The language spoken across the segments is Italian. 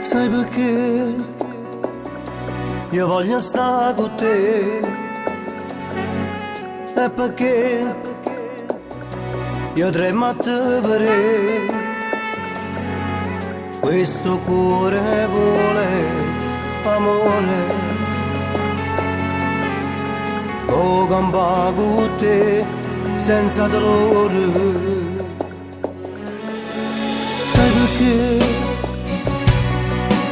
Sai perché io voglio stare con te? E perché io tremo a te vedere. Questo cuore vuole amore. Ho campato con te senza dolore. Sai perché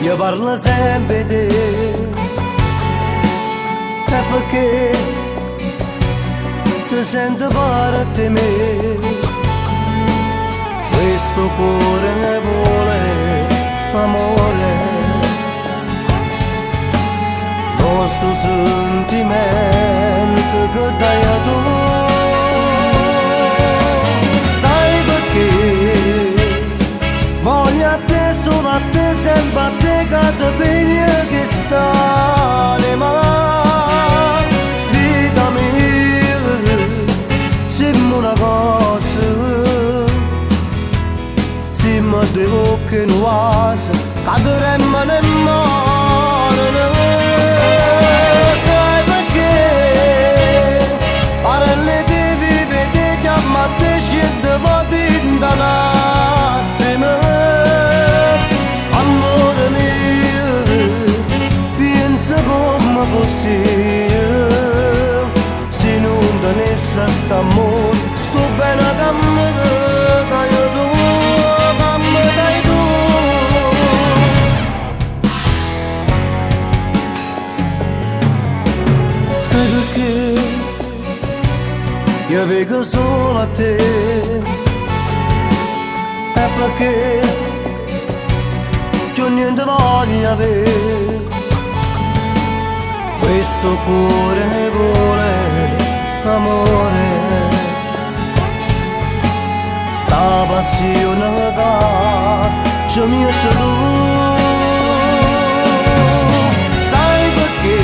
io parlo sempre di te? E perché ti sento parte di me? Questo cuore ne vuole amore, nostro sentimento che dai a tu. Sai perché voglio a te, solo a te, sempre a te, che ti piglia che sta ma vita mia, siamo una cosa. Ma devo che non vasa, cadremmo nel mare. Sai perché? Parli di vivere, chiama te, scende voti da un attimo. Amore mio, pensa come così. Se non tenesse st'amore, sto bene con me. Sai perché io vedo solo a te? E perché io niente voglio avere? Questo cuore vuole amore, sta passione che ci mette tu. Sai perché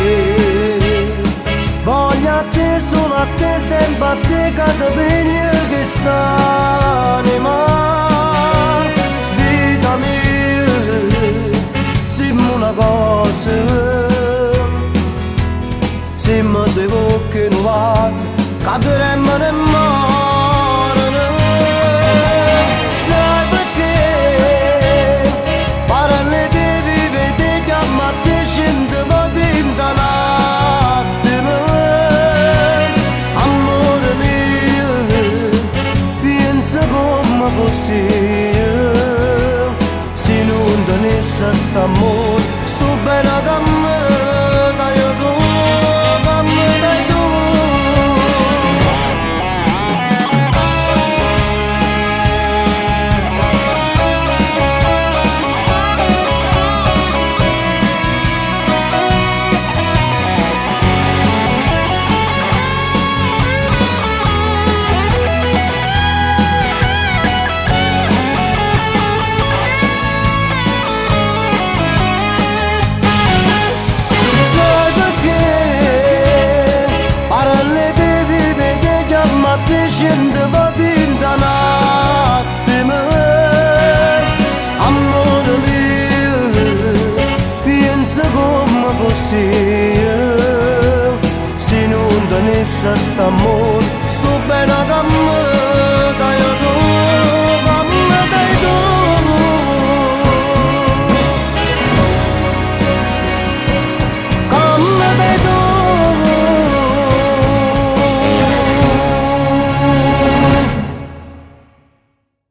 voglio a te, solo a te, sempre a te, che ti piglia che sta ma vita mia, siamo una cosa. Se mi devo che non vasi, cadremmo nel mare. Sai perché parli di vivere, chiama te, scende voti in un attimo. Amore mio, pensa come così. Se non tenesse st'amore, sto bene con me, dai tu. Scende voti in un attimo. Amore mio, pensa come così. Se non tenesse st'amore, sto bene con me, dai tu.